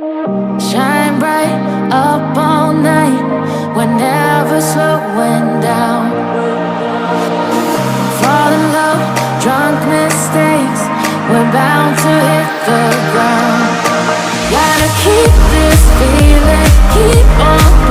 Shine bright up all night, we're never slowing down. Fall in love, drunk mistakes, we're bound to hit the ground. Gotta keep this feeling, keep on